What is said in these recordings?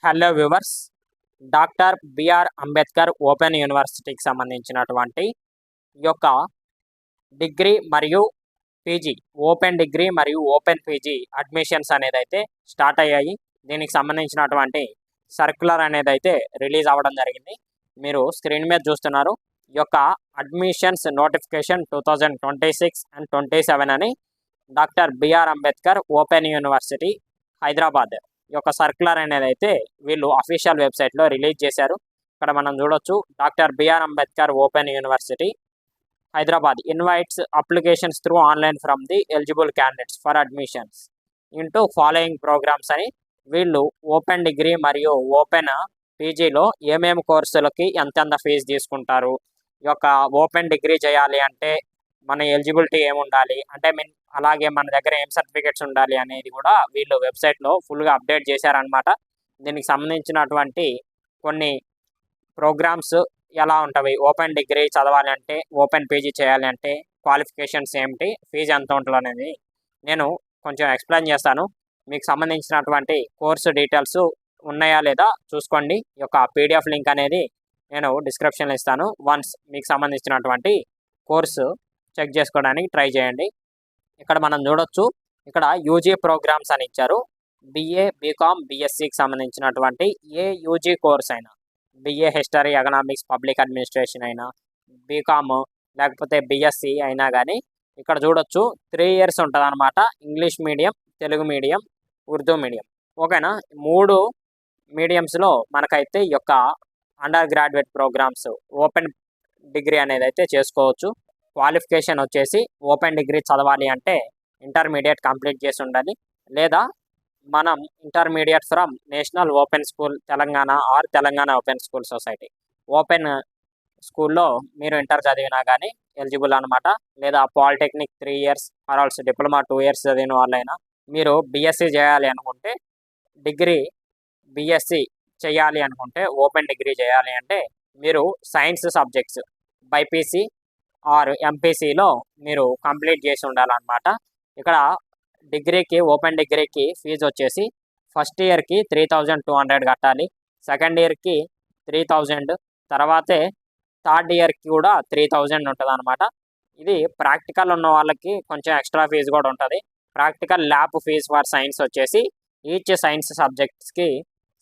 Hello viewers, doctor BR Ambedkar open యూనివర్సిటీకి సంబంధించినటువంటి ఈ యొక్క డిగ్రీ మరియు పీజీ, ఓపెన్ డిగ్రీ మరియు ఓపెన్ పీజీ అడ్మిషన్స్ అనేది అయితే స్టార్ట్ అయ్యాయి. దీనికి సంబంధించినటువంటి సర్క్యులర్ అనేది అయితే రిలీజ్ అవ్వడం జరిగింది. మీరు స్క్రీన్ మీద చూస్తున్నారు. ఈ యొక్క అడ్మిషన్స్ నోటిఫికేషన్ 2026 అండ్ 27 అని doctor BR Ambedkar open university Hyderabad ఈ యొక్క సర్క్యులర్ అనేది అయితే వీళ్ళు అఫీషియల్ వెబ్సైట్లో రిలీజ్ చేశారు. ఇక్కడ మనం చూడొచ్చు, doctor BR Ambedkar open university Hyderabad invites applications through online from the eligible candidates for admissions into following programmes అని వీళ్ళు ఓపెన్ డిగ్రీ మరియు ఓపెన్ పీజీలో ఏమేమి కోర్సులకి ఎంతెంత ఫీజు తీసుకుంటారు, ఈ యొక్క ఓపెన్ డిగ్రీ చేయాలి అంటే మన ఎలిజిబిలిటీ ఏముండాలి అంటే అలాగే మన దగ్గర ఏం సర్టిఫికేట్స్ ఉండాలి అనేది కూడా వీళ్ళు వెబ్సైట్లో ఫుల్గా అప్డేట్ చేశారనమాట. దీనికి సంబంధించినటువంటి కొన్ని ప్రోగ్రామ్స్ ఎలా ఉంటాయి, ఓపెన్ డిగ్రీ చదవాలి అంటే, ఓపెన్ పీజీ చేయాలి అంటే క్వాలిఫికేషన్స్ ఏమిటి, ఫీజు ఎంత ఉంటుంది అనేది నేను కొంచెం ఎక్స్ప్లెయిన్ చేస్తాను. మీకు సంబంధించినటువంటి కోర్సు డీటెయిల్స్ ఉన్నాయా లేదా చూసుకోండి. ఈ యొక్క పీడిఎఫ్ లింక్ అనేది నేను డిస్క్రిప్షన్లో ఇస్తాను. వన్స్ మీకు సంబంధించినటువంటి కోర్సు చెక్ చేసుకోవడానికి ట్రై చేయండి. ఇక్కడ మనం చూడొచ్చు, ఇక్కడ యూజీ ప్రోగ్రామ్స్ అని ఇచ్చారు. బిఏ, బీకామ్, బిఎస్సికి సంబంధించినటువంటి ఏ యూజీ కోర్స్ అయినా, BA history, economics, public administration అయినా, బీకామ్ లేకపోతే బిఎస్సి అయినా కానీ ఇక్కడ చూడొచ్చు 3 years ఉంటుంది అనమాట. English medium, Telugu medium, Urdu medium. ఓకేనా, 3 మీడియంస్లో మనకైతే ఈ యొక్క undergraduate programmes open degree అనేది అయితే చేసుకోవచ్చు. క్వాలిఫికేషన్ వచ్చేసి ఓపెన్ డిగ్రీ చదవాలి అంటే ఇంటర్మీడియట్ కంప్లీట్ చేసి ఉండాలి, లేదా మనం intermediate from national open school Telangana or Telangana open school society open స్కూల్లో మీరు ఇంటర్ చదివినా కానీ ఎలిజిబుల్ అనమాట. లేదా polytechnic 3 years or also diploma 2 years చదివిన వాళ్ళైనా, మీరు బిఎస్సి చేయాలి అనుకుంటే, డిగ్రీ బిఎస్సి చేయాలి అనుకుంటే, ఓపెన్ డిగ్రీ చేయాలి అంటే మీరు సైన్స్ సబ్జెక్ట్స్ బైపీసీ ఆర్ ఎంపీసీలో మీరు కంప్లీట్ చేసి ఉండాలన్నమాట. ఇక్కడ డిగ్రీకి, ఓపెన్ డిగ్రీకి ఫీజు వచ్చేసి ఫస్ట్ ఇయర్కి 3200 కట్టాలి, సెకండ్ ఇయర్కి 3000, తర్వాతే థర్డ్ ఇయర్కి కూడా 3000 ఉంటుంది అనమాట. ఇది ప్రాక్టికల్ ఉన్న వాళ్ళకి కొంచెం ఎక్స్ట్రా ఫీజు కూడా ఉంటుంది. Practical lab fee for science వచ్చేసి ఈచ్ సైన్స్ సబ్జెక్ట్స్కి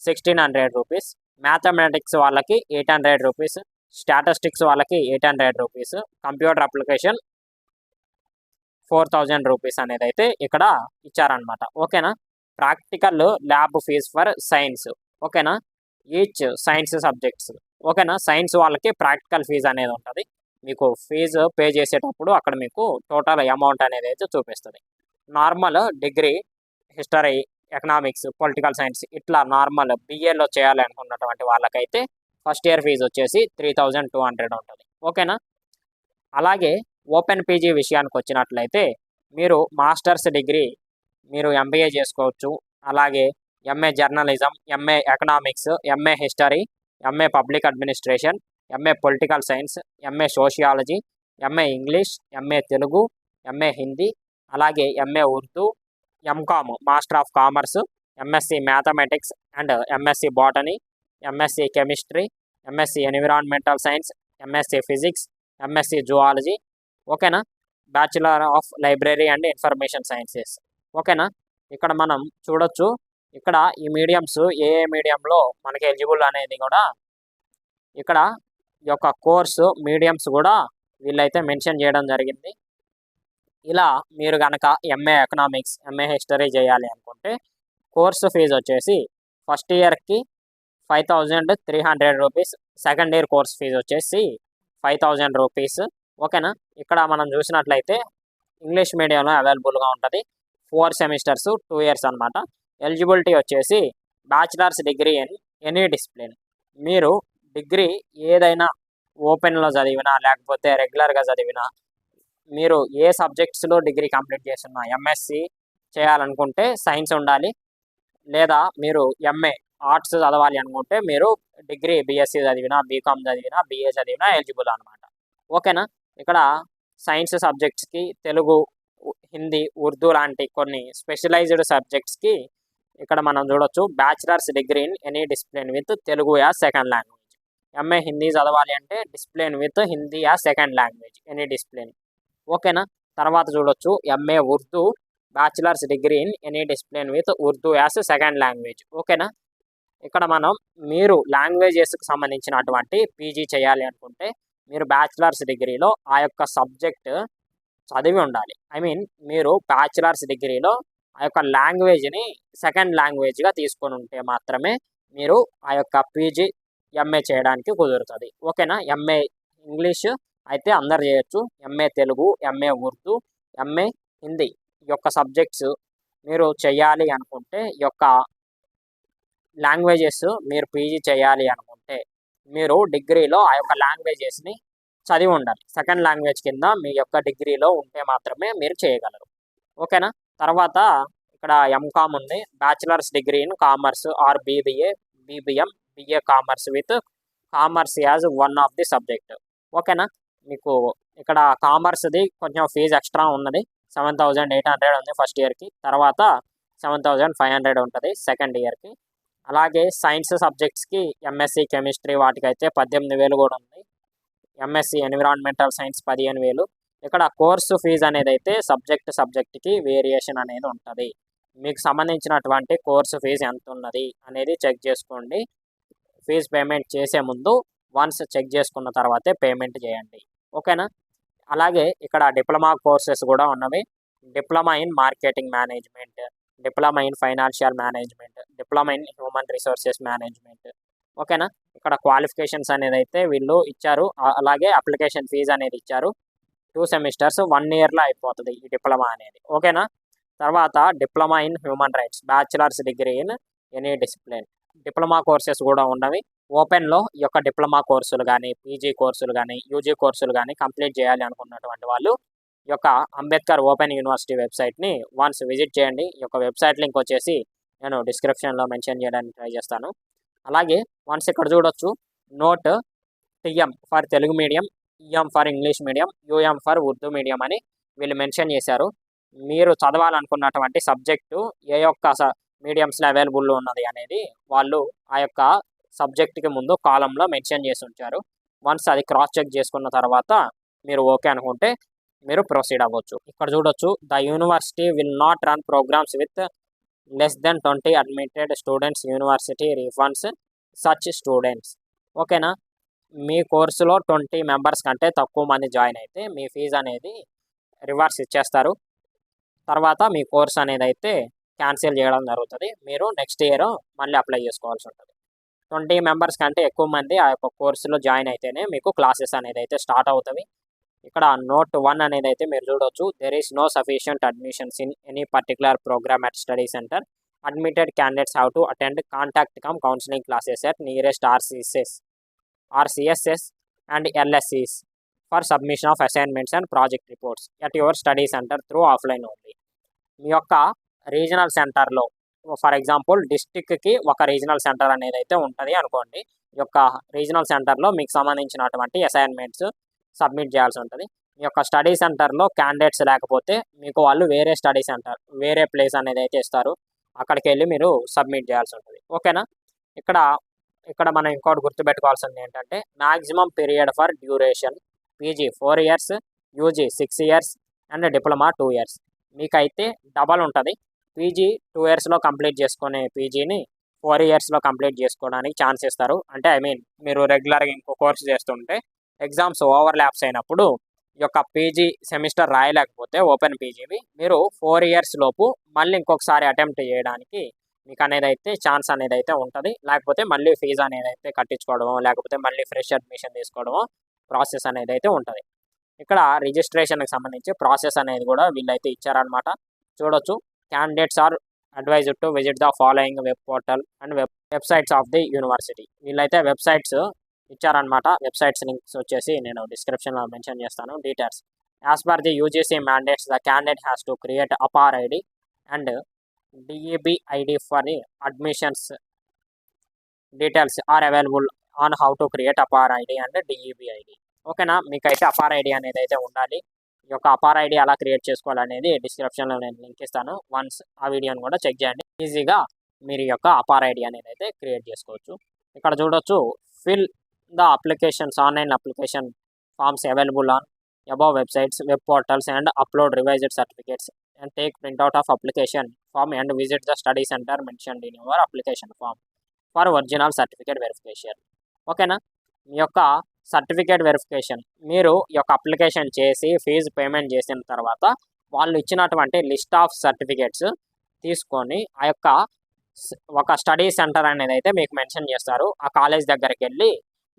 1600 రూపీస్, మ్యాథమెటిక్స్ వాళ్ళకి 800 రూపీస్, స్టాటిస్టిక్స్ వాళ్ళకి 800 రూపీస్, కంప్యూటర్ అప్లికేషన్ 4000 రూపీస్ అనేది అయితే ఇక్కడ ఇచ్చారనమాట. ఓకేనా, practical lab fee for science. ఓకేనా, ఈచ్ సైన్స్ సబ్జెక్ట్స్. ఓకేనా, సైన్స్ వాళ్ళకి ప్రాక్టికల్ ఫీజు అనేది ఉంటుంది. మీకు ఫీజు పే చేసేటప్పుడు అక్కడ మీకు టోటల్ అమౌంట్ అనేది అయితే చూపిస్తుంది. Normal degree history, economics, political science ఇట్లా నార్మల్ బిఏలో చేయాలి అనుకున్నటువంటి వాళ్ళకైతే ఫస్ట్ ఇయర్ ఫీజు వచ్చేసి 3200 ఉంటుంది. ఓకేనా, అలాగే ఓపెన్ పీజీ విషయానికి వచ్చినట్లయితే మీరు మాస్టర్స్ డిగ్రీ మీరు ఎంబీఏ చేసుకోవచ్చు. అలాగే MA journalism, MA economics, MA history, MA public administration, MA political science, MA sociology, MA English, MA Telugu, MA Hindi, అలాగే MA Urdu, MCom master of commerce, MSc mathematics and MSc botany, MSc chemistry, MSc environmental science, MSc physics, MSc zoology. ఓకేనా, bachelor of library and information sciences. ఓకేనా, ఇక్కడ మనం చూడొచ్చు, ఇక్కడ ఈ mediums ఏ మీడియంలో మనకి ఎలిజిబుల్ అనేది కూడా ఇక్కడ ఈ యొక్క కోర్సు మీడియంస్ కూడా వీళ్ళైతే మెన్షన్ చేయడం జరిగింది. ఇలా మీరు కనుక ఎంఏ ఎకనామిక్స్, ఎంఏ హిస్టరీ చేయాలి అనుకుంటే కోర్సు ఫీజు వచ్చేసి ఫస్ట్ ఇయర్కి 5300 rupees, second year course fee వచ్చేసి 5000 రూపీస్. ఓకేనా, ఇక్కడ మనం చూసినట్లయితే ఇంగ్లీష్ మీడియంలో అవైలబుల్గా ఉంటుంది. 4 సెమిస్టర్స్ 2 years అనమాట. ఎలిజిబిలిటీ వచ్చేసి bachelors degree in any discipline. మీరు డిగ్రీ ఏదైనా ఓపెన్లో చదివినా లేకపోతే రెగ్యులర్గా చదివినా, మీరు ఏ సబ్జెక్ట్స్లో డిగ్రీ కంప్లీట్ చేస్తున్నా, ఎంఎస్సి చేయాలనుకుంటే సైన్స్ ఉండాలి, లేదా మీరు ఎంఏ ఆర్ట్స్ చదవాలి అనుకుంటే మీరు డిగ్రీ బిఎస్సి చదివినా, బీకామ్ చదివినా, బిఏ చదివినా ఎలిజిబుల్ అనమాట. ఓకేనా, ఇక్కడ సైన్స్ సబ్జెక్ట్స్కి తెలుగు, హిందీ, ఉర్దూ లాంటి కొన్ని స్పెషలైజ్డ్ సబ్జెక్ట్స్కి ఇక్కడ మనం చూడొచ్చు bachelors degree in any discipline with Telugu as second language. MA Hindi చదవాలి అంటే discipline with Hindi as second language any discipline. ఓకేనా. తర్వాత చూడొచ్చు MA Urdu bachelors degree in any discipline with Urdu as second language. ఓకేనా. ఇక్కడ మనం మీరు లాంగ్వేజెస్కి సంబంధించినటువంటి పీజీ చేయాలి అనుకుంటే మీరు బ్యాచిలర్స్ డిగ్రీలో ఆ యొక్క సబ్జెక్ట్ చదివి ఉండాలి. ఐ మీన్ మీరు బ్యాచిలర్స్ డిగ్రీలో ఆ యొక్క లాంగ్వేజ్ని సెకండ్ లాంగ్వేజ్గా తీసుకొని ఉంటే మాత్రమే మీరు ఆ యొక్క పీజీ ఎంఏ చేయడానికి కుదురుతుంది. ఓకేనా. ఎంఏ ఇంగ్లీష్ అయితే అందరు చేయొచ్చు. MA Telugu, MA Urdu, MA Hindi ఈ యొక్క సబ్జెక్ట్స్ మీరు చేయాలి అనుకుంటే ఈ యొక్క లాంగ్వేజెస్ మీరు పీజీ చేయాలి అనుకుంటే మీరు డిగ్రీలో ఆ యొక్క లాంగ్వేజెస్ని చదివి ఉండాలి. సెకండ్ లాంగ్వేజ్ కింద మీ యొక్క డిగ్రీలో ఉంటే మాత్రమే మీరు చేయగలరు. ఓకేనా. తర్వాత ఇక్కడ ఎంకామ్ ఉంది, bachelor's degree in commerce or BBA, BBM, BA commerce with commerce as one of the subject. ఓకేనా. మీకు ఇక్కడ కామర్స్ది కొంచెం ఫీజు ఎక్స్ట్రా ఉన్నది, 7,800 ఉంది ఫస్ట్ ఇయర్కి, తర్వాత 7,500 ఉంటుంది సెకండ్ ఇయర్కి. అలాగే సైన్స్ సబ్జెక్ట్స్కి ఎంఎస్సి కెమిస్ట్రీ వాటికైతే 18,000 కూడా ఉంది. MSc environmental science 15,000. ఇక్కడ కోర్సు ఫీజు అనేది అయితే సబ్జెక్ట్కి వేరియేషన్ అనేది ఉంటుంది. మీకు సంబంధించినటువంటి కోర్సు ఫీజు ఎంత ఉన్నది అనేది చెక్ చేసుకోండి. ఫీజు పేమెంట్ చేసే ముందు వన్స్ చెక్ చేసుకున్న తర్వాతే పేమెంట్ చేయండి. ఓకేనా. అలాగే ఇక్కడ డిప్లొమా కోర్సెస్ కూడా ఉన్నవి. Diploma in marketing management, diploma in financial management, diploma in human resources management. ఓకేనా. ఇక్కడ క్వాలిఫికేషన్స్ అనేది అయితే వీళ్ళు ఇచ్చారు. అలాగే అప్లికేషన్ ఫీజు అనేది ఇచ్చారు. 2 సెమిస్టర్స్ 1 ఇయర్లో అయిపోతుంది ఈ డిప్లొమా అనేది. ఓకేనా. తర్వాత diploma in human rights, bachelors degree in any discipline. Diploma courses కూడా ఉన్నవి. ఓపెన్లో ఈ యొక్క డిప్లొమా కోర్సులు కానీ, పీజీ కోర్సులు కానీ, యూజీ కోర్సులు కానీ కంప్లీట్ చేయాలి అనుకున్నటువంటి వాళ్ళు ఈ యొక్క అంబేద్కర్ ఓపెన్ యూనివర్సిటీ వెబ్సైట్ని వన్స్ విజిట్ చేయండి. ఈ యొక్క వెబ్సైట్ లింక్ వచ్చేసి నేను డిస్క్రిప్షన్లో మెన్షన్ చేయడానికి ట్రై చేస్తాను. అలాగే వన్స్ ఇక్కడ చూడొచ్చు, note TM for Telugu medium, EM for English medium, UM for Urdu medium అని వీళ్ళు మెన్షన్ చేశారు. మీరు చదవాలనుకున్నటువంటి సబ్జెక్టు ఏ యొక్క మీడియంస్లో అవైలబుల్లో ఉన్నది అనేది వాళ్ళు ఆ యొక్క సబ్జెక్ట్కి ముందు కాలంలో మెన్షన్ చేసి ఉంచారు. వన్స్ అది క్రాస్ చెక్ చేసుకున్న తర్వాత మీరు ఓకే అనుకుంటే మీరు ప్రొసీడ్ అవ్వచ్చు. ఇక్కడ చూడొచ్చు, the university will not run programmes with less than 20 admitted students. University refunds such students. ఓకేనా. మీ కోర్సులో 20 మెంబర్స్ కంటే తక్కువ మంది జాయిన్ అయితే మీ ఫీజు అనేది రివర్స్ ఇచ్చేస్తారు. తర్వాత మీ కోర్స్ అనేది అయితే క్యాన్సిల్ చేయడం జరుగుతుంది. మీరు నెక్స్ట్ ఇయర్ మళ్ళీ అప్లై చేసుకోవాల్సి ఉంటుంది. 20 మెంబర్స్ కంటే ఎక్కువ మంది ఆ యొక్క కోర్సులో జాయిన్ అయితేనే మీకు క్లాసెస్ అనేది అయితే స్టార్ట్ అవుతుంది. ఇక్కడ నోట్ 1 అనేది అయితే మీరు చూడవచ్చు, there is no sufficient admissions in any particular programme at study centre. Admitted candidates have to attend contact cum counselling classes at nearest RCSS and LSCs for submission of assignments and project reports at your study center through offline only. మీ యొక్క regional సెంటర్లో for example డిస్టిక్కి ఒక regional centre అనేది అయితే ఉంటుంది అనుకోండి. ఈ యొక్క regional సెంటర్లో మీకు సంబంధించినటువంటి అసైన్మెంట్స్ సబ్మిట్ చేయాల్సి ఉంటుంది. మీ యొక్క స్టడీ సెంటర్లో క్యాండిడేట్స్ లేకపోతే మీకు వాళ్ళు వేరే స్టడీ సెంటర్, వేరే ప్లేస్ అనేది అయితే ఇస్తారు. అక్కడికి వెళ్ళి మీరు సబ్మిట్ చేయాల్సి ఉంటుంది. ఓకేనా. ఇక్కడ మనం ఇంకోటి గుర్తుపెట్టుకోవాల్సింది ఏంటంటే, maximum period for duration PG 4 years, UG 6 years and diploma 2 years. మీకైతే డబల్ ఉంటుంది. పీజీ 2 yearsలో కంప్లీట్ చేసుకునే పీజీని 4 yearsలో కంప్లీట్ చేసుకోవడానికి ఛాన్స్ ఇస్తారు. అంటే ఐ మీన్ మీరు రెగ్యులర్గా ఇంకో కోర్స్ చేస్తుంటే ఎగ్జామ్స్ ఓవర్లాప్స్ అయినప్పుడు ఈ యొక్క పీజీ సెమిస్టర్ రాయలేకపోతే ఓపెన్ పీజీవి మీరు 4 years లోపు మళ్ళీ ఇంకొకసారి అటెంప్ట్ చేయడానికి మీకు అనేది అయితే ఛాన్స్ అనేది అయితే ఉంటుంది. లేకపోతే మళ్ళీ ఫీజు అనేది అయితే కట్టించుకోవడమో, లేకపోతే మళ్ళీ ఫ్రెష్ అడ్మిషన్ తీసుకోవడమో ప్రాసెస్ అనేది అయితే ఉంటుంది. ఇక్కడ రిజిస్ట్రేషన్కి సంబంధించి ప్రాసెస్ అనేది కూడా వీళ్ళైతే ఇచ్చారనమాట. చూడొచ్చు, candidates are advised to visit the following web portal and websites of the university. వీళ్ళైతే వెబ్సైట్స్ ఇచ్చారనమాట. వెబ్సైట్స్ లింక్స్ వచ్చేసి నేను డిస్క్రిప్షన్లో మెన్షన్ చేస్తాను. Details as per the UGC mandates the candidate has to create APAR ID and DEB ID for the admissions. Details are available on how to create APAR ID and DEB ID. ఓకేనా. మీకైతే APAAR ID అనేది అయితే ఉండాలి. ఈ యొక్క APAAR ID ఎలా create చేసుకోవాలనేది డిస్క్రిప్షన్లో నేను లింక్ ఇస్తాను. వన్స్ ఆ వీడియోని కూడా చెక్ చేయండి. ఈజీగా మీరు ఈ యొక్క అపార్ ఐడి అనేది అయితే క్రియేట్ చేసుకోవచ్చు. ఇక్కడ చూడొచ్చు fill the applications online application forms available on above websites, web portals and upload revised certificates and take printout of application form and visit the study center mentioned in your application form for original certificate verification. ఓకేనా, మీ యొక్క certificate verification మీరు ఈ యొక్క application చేసి fee payment చేసిన తర్వాత వాళ్ళు ఇచ్చినటువంటి లిస్ట్ ఆఫ్ సర్టిఫికేట్స్ తీసుకొని ఆ యొక్క ఒక స్టడీ సెంటర్ అనేది అయితే మీకు మెన్షన్ చేస్తారు. ఆ కాలేజ్ దగ్గరికి వెళ్ళి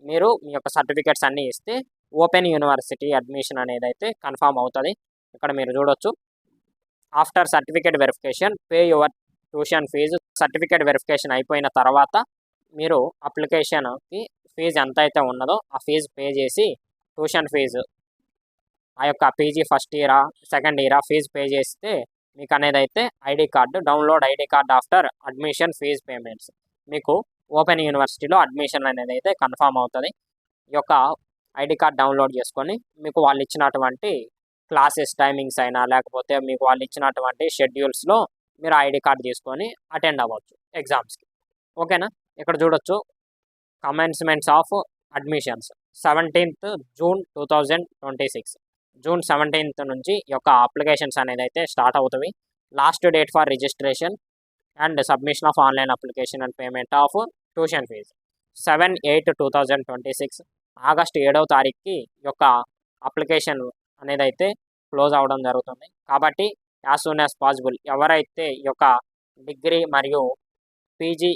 మీరు మీ యొక్క సర్టిఫికేట్స్ అన్నీ ఇస్తే ఓపెన్ యూనివర్సిటీ అడ్మిషన్ అనేది అయితే కన్ఫామ్ అవుతుంది. ఇక్కడ మీరు చూడొచ్చు, after certificate verification pay your tuition fee. Certificate verification అయిపోయిన తర్వాత మీరు అప్లికేషన్కి ఫీజు ఎంత అయితే ఉన్నదో ఆ ఫీజు పే చేసి ట్యూషన్ ఫీజు ఆ యొక్క పీజీ ఫస్ట్ ఇయరా సెకండ్ ఇయరా ఫీజు పే చేస్తే మీకు అనేది అయితే ID card download ID card after admission fee payments మీకు ఓపెన్ యూనివర్సిటీలో అడ్మిషన్ అనేది అయితే కన్ఫామ్ అవుతుంది. ఈ యొక్క ఐడి కార్డ్ డౌన్లోడ్ చేసుకొని మీకు వాళ్ళు ఇచ్చినటువంటి క్లాసెస్ టైమింగ్స్ అయినా లేకపోతే మీకు వాళ్ళు ఇచ్చినటువంటి షెడ్యూల్స్లో మీరు ఐడి కార్డ్ తీసుకొని అటెండ్ అవ్వచ్చు ఎగ్జామ్స్కి. ఓకేనా, ఇక్కడ చూడొచ్చు కమెన్స్మెంట్స్ of admissions 17th June 2026. June 17th నుంచి ఈ యొక్క అప్లికేషన్స్ అనేది అయితే స్టార్ట్ అవుతుంది. Last date for registration and submission of online application and payment of tuition fee 7/8/2026. August 7వ తారీఖుకి ఈ యొక్క అప్లికేషన్ అనేది అయితే క్లోజ్ అవ్వడం జరుగుతుంది. కాబట్టి యాజ్ సూన్ యాజ్ పాసిబుల్ ఎవరైతే ఈ యొక్క డిగ్రీ మరియు పీజీ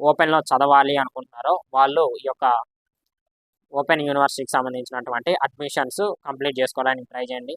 ఓపెన్లో చదవాలి అనుకుంటున్నారో వాళ్ళు ఈ యొక్క ఓపెన్ యూనివర్సిటీకి సంబంధించినటువంటి అడ్మిషన్స్ కంప్లీట్ చేసుకోవడానికి ట్రై చేయండి.